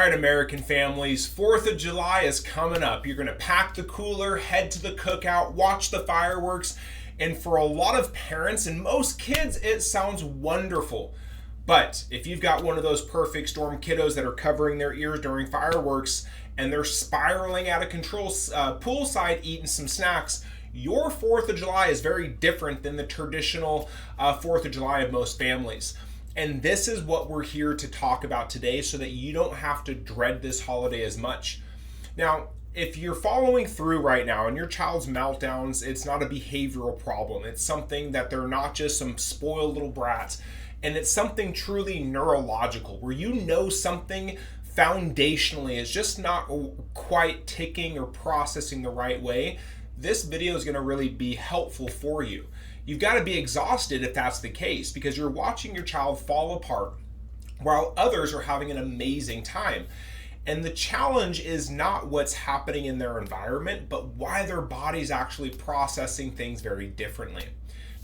right, American families, 4th of July is coming up. You're going to pack the cooler, head to the cookout, watch the fireworks, and for a lot of parents and most kids, it sounds wonderful. But if you've got one of those perfect storm kiddos that are covering their ears during fireworks and they're spiraling out of control poolside eating some snacks, your 4th of July is very different than the traditional 4th of July of most families. And this is what we're here to talk about today so that you don't have to dread this holiday as much. Now, if you're following through right now and your child's meltdowns, it's not a behavioral problem. It's something that they're not just some spoiled little brats. And it's something truly neurological where you know something foundationally is just not quite ticking or processing the right way. This video is going to really be helpful for you. You've got to be exhausted if that's the case because you're watching your child fall apart while others are having an amazing time. And the challenge is not what's happening in their environment, but why their body's actually processing things very differently.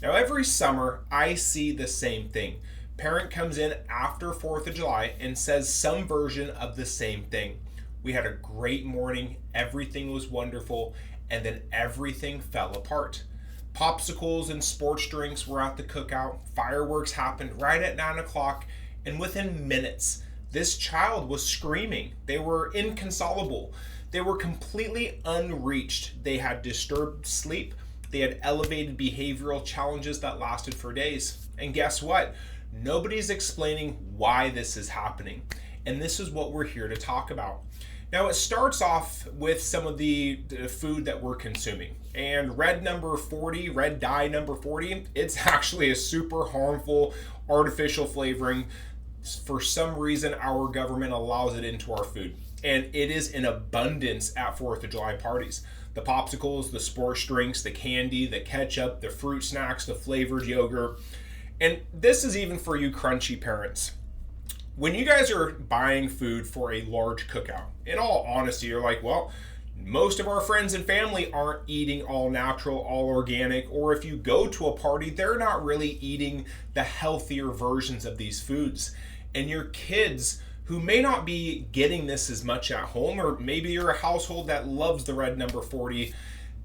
Now, every summer, I see the same thing. Parent comes in after 4th of July and says some version of the same thing. We had a great morning, everything was wonderful, and then everything fell apart. Popsicles and sports drinks were at the cookout, fireworks happened right at 9 o'clock, and within minutes, this child was screaming. They were inconsolable. They were completely unreached. They had disturbed sleep. They had elevated behavioral challenges that lasted for days. And guess what? Nobody's explaining why this is happening. And this is what we're here to talk about. Now, it starts off with some of the food that we're consuming. And red dye number 40, it's actually a super harmful artificial flavoring. For some reason, our government allows it into our food. And it is in abundance at 4th of July parties. The popsicles, the sports drinks, the candy, the ketchup, the fruit snacks, the flavored yogurt. And this is even for you crunchy parents. When you guys are buying food for a large cookout, in all honesty, you're like, well, most of our friends and family aren't eating all natural, all organic, or if you go to a party, they're not really eating the healthier versions of these foods. And your kids who may not be getting this as much at home, or maybe you're a household that loves the red number 40,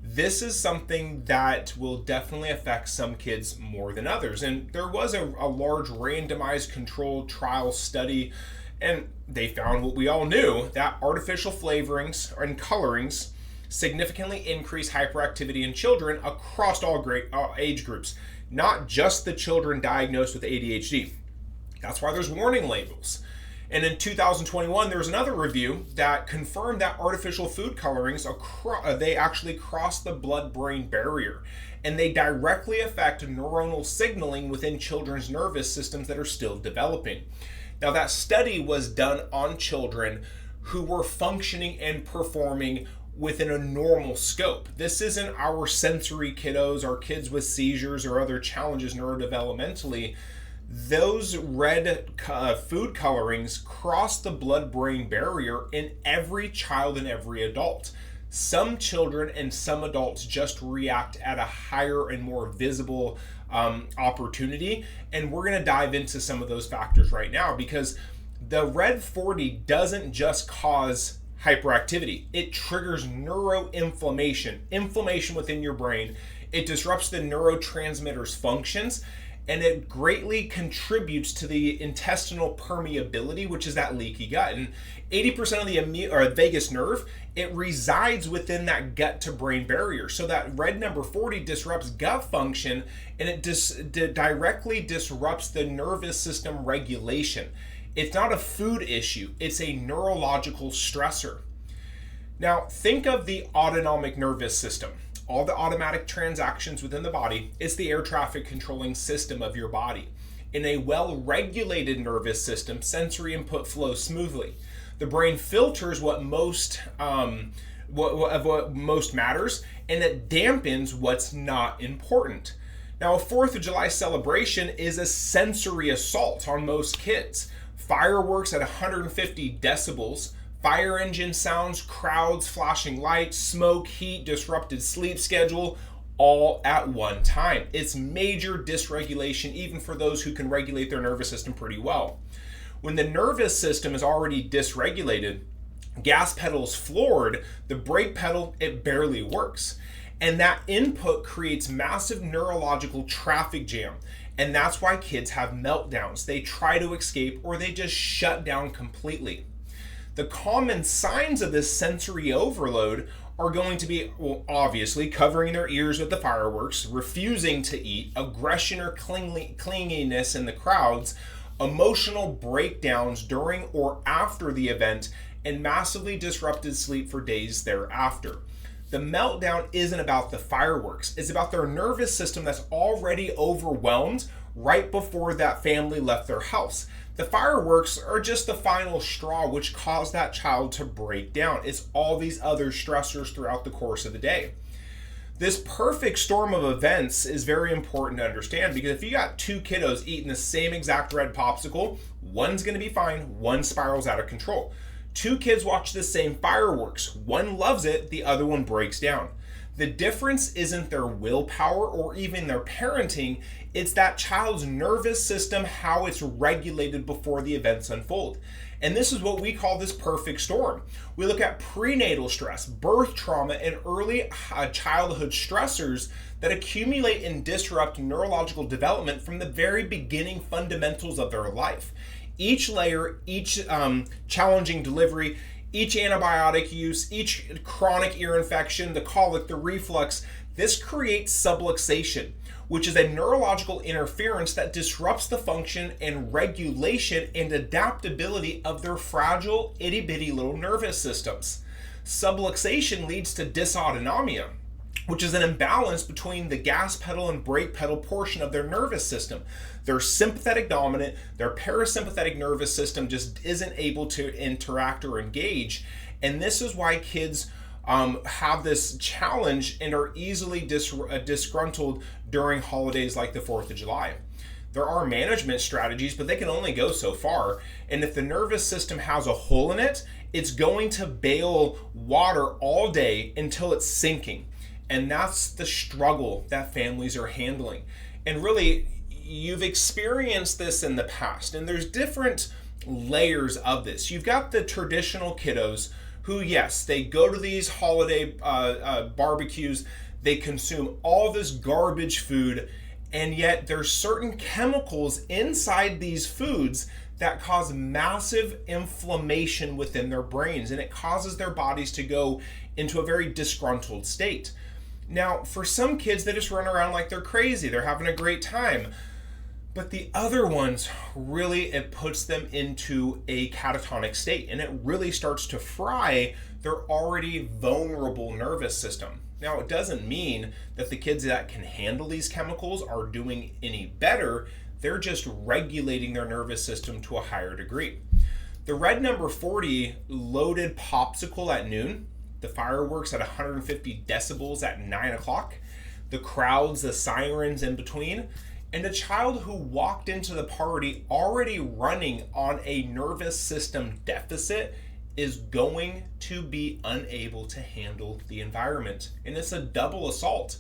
this is something that will definitely affect some kids more than others. And there was a large randomized controlled trial study, and they found what we all knew, that artificial flavorings and colorings significantly increase hyperactivity in children across all age groups, not just the children diagnosed with ADHD. That's why there's warning labels. And in 2021, there was another review that confirmed that artificial food colorings, they actually cross the blood-brain barrier, and they directly affect neuronal signaling within children's nervous systems that are still developing. Now, that study was done on children who were functioning and performing within a normal scope. This isn't our sensory kiddos, our kids with seizures or other challenges neurodevelopmentally. Those red food colorings cross the blood-brain barrier in every child and every adult. Some children and some adults just react at a higher and more visible opportunity. And we're going to dive into some of those factors right now because the red 40 doesn't just cause hyperactivity. It triggers neuroinflammation, inflammation within your brain. It disrupts the neurotransmitters' functions, and it greatly contributes to the intestinal permeability, which is that leaky gut. And 80% of the vagus nerve, it resides within that gut to brain barrier. So that red number 40 disrupts gut function, and it directly disrupts the nervous system regulation. It's not a food issue, it's a neurological stressor. Now, think of the autonomic nervous system. All the automatic transactions within the body, it's the air traffic controlling system of your body. In a well-regulated nervous system, sensory input flows smoothly. The brain filters what most matters, and it dampens what's not important. Now, a 4th of July celebration is a sensory assault on most kids. Fireworks at 150 decibels, fire engine sounds, crowds, flashing lights, smoke, heat, disrupted sleep schedule, all at one time. It's major dysregulation, even for those who can regulate their nervous system pretty well. When the nervous system is already dysregulated, gas pedal's floored, the brake pedal, it barely works. And that input creates massive neurological traffic jam. And that's why kids have meltdowns. They try to escape or they just shut down completely. The common signs of this sensory overload are going to be, well, obviously covering their ears with the fireworks, refusing to eat, aggression or clinginess in the crowds, emotional breakdowns during or after the event, and massively disrupted sleep for days thereafter. The meltdown isn't about the fireworks. It's about their nervous system that's already overwhelmed right before that family left their house. The fireworks are just the final straw which caused that child to break down. It's all these other stressors throughout the course of the day. This perfect storm of events is very important to understand, because if you got two kiddos eating the same exact red popsicle, one's going to be fine, one spirals out of control. Two kids watch the same fireworks. One loves it, the other one breaks down. The difference isn't their willpower or even their parenting, it's that child's nervous system, how it's regulated before the events unfold. And this is what we call this perfect storm. We look at prenatal stress, birth trauma, and early childhood stressors that accumulate and disrupt neurological development from the very beginning fundamentals of their life. Each layer, each challenging delivery, each antibiotic use, each chronic ear infection, the colic, the reflux, this creates subluxation, which is a neurological interference that disrupts the function and regulation and adaptability of their fragile, itty-bitty little nervous systems. Subluxation leads to dysautonomia, which is an imbalance between the gas pedal and brake pedal portion of their nervous system. Their sympathetic dominant, their parasympathetic nervous system just isn't able to interact or engage. And this is why kids have this challenge and are easily disgruntled during holidays like the 4th of July. There are management strategies, but they can only go so far. And if the nervous system has a hole in it, it's going to bail water all day until it's sinking. And that's the struggle that families are handling. And really, you've experienced this in the past, and there's different layers of this. You've got the traditional kiddos who, yes, they go to these holiday barbecues, they consume all this garbage food, and yet there's certain chemicals inside these foods that cause massive inflammation within their brains, and it causes their bodies to go into a very disgruntled state. Now, for some kids, they just run around like they're crazy. They're having a great time. But the other ones, really, it puts them into a catatonic state, and it really starts to fry their already vulnerable nervous system. Now, it doesn't mean that the kids that can handle these chemicals are doing any better. They're just regulating their nervous system to a higher degree. The red number 40 loaded popsicle at noon, the fireworks at 150 decibels at 9 o'clock, the crowds, the sirens in between, and a child who walked into the party already running on a nervous system deficit is going to be unable to handle the environment. And it's a double assault.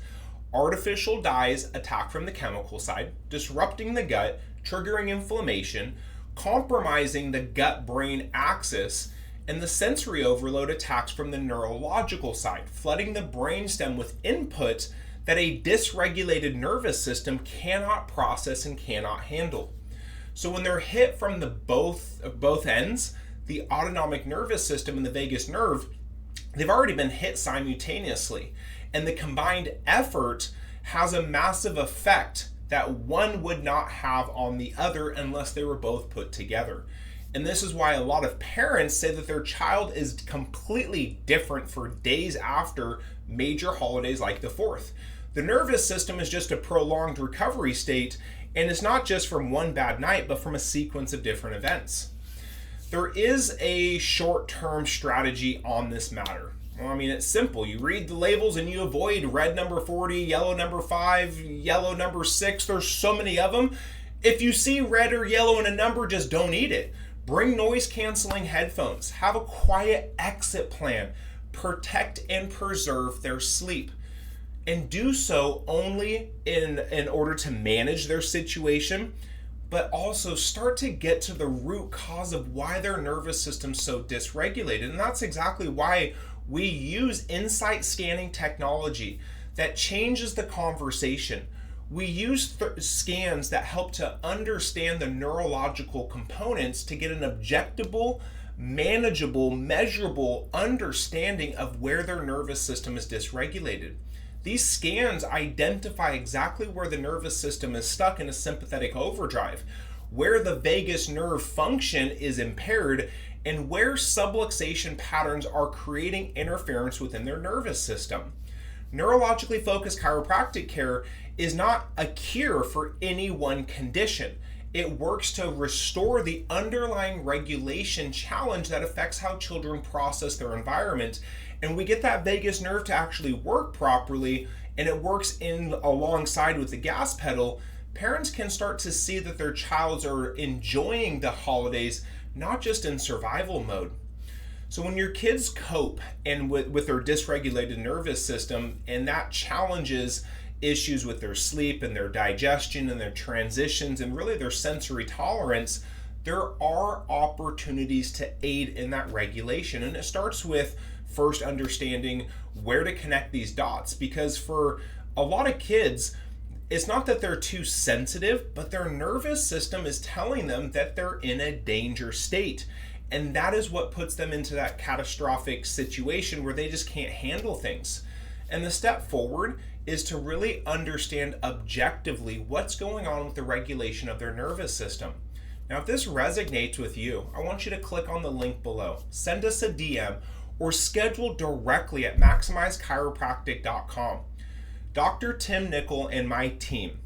Artificial dyes attack from the chemical side, disrupting the gut, triggering inflammation, compromising the gut-brain axis, and the sensory overload attacks from the neurological side, flooding the brainstem with input that a dysregulated nervous system cannot process and cannot handle. So when they're hit from the both ends, the autonomic nervous system and the vagus nerve, they've already been hit simultaneously. And the combined effort has a massive effect that one would not have on the other unless they were both put together. And this is why a lot of parents say that their child is completely different for days after major holidays like the 4th. The nervous system is just a prolonged recovery state, and it's not just from one bad night, but from a sequence of different events. There is a short-term strategy on this matter. Well, I mean, it's simple. You read the labels and you avoid red number 40, yellow number 5, yellow number 6. There's so many of them. If you see red or yellow in a number, just don't eat it. Bring noise-canceling headphones. Have a quiet exit plan. Protect and preserve their sleep. And do so only in order to manage their situation, but also start to get to the root cause of why their nervous system's so dysregulated. And that's exactly why we use insight scanning technology that changes the conversation. We use scans that help to understand the neurological components to get an objectable, manageable, measurable understanding of where their nervous system is dysregulated. These scans identify exactly where the nervous system is stuck in a sympathetic overdrive, where the vagus nerve function is impaired, and where subluxation patterns are creating interference within their nervous system. Neurologically focused chiropractic care is not a cure for any one condition. It works to restore the underlying regulation challenge that affects how children process their environment. And we get that vagus nerve to actually work properly, and it works in alongside with the gas pedal. Parents can start to see that their childs are enjoying the holidays, not just in survival mode. So when your kids cope and with their dysregulated nervous system, and that challenges issues with their sleep and their digestion and their transitions and really their sensory tolerance, there are opportunities to aid in that regulation. And it starts with first understanding where to connect these dots, because for a lot of kids, it's not that they're too sensitive, but their nervous system is telling them that they're in a danger state. And that is what puts them into that catastrophic situation where they just can't handle things. And the step forward is to really understand objectively what's going on with the regulation of their nervous system. Now, if this resonates with you, I want you to click on the link below, send us a DM, or schedule directly at maximizechiropractic.com. Dr. Tim Nicholl and my team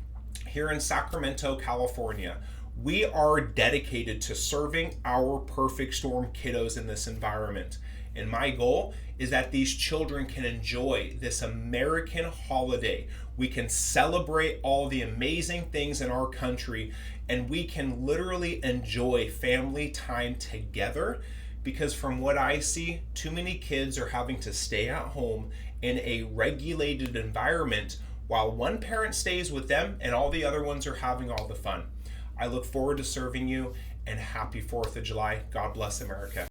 here in Sacramento, California, we are dedicated to serving our perfect storm kiddos in this environment. And my goal is that these children can enjoy this American holiday. We can celebrate all the amazing things in our country, and we can literally enjoy family time together. Because from what I see, too many kids are having to stay at home in a regulated environment while one parent stays with them and all the other ones are having all the fun. I look forward to serving you, and happy 4th of July. God bless America.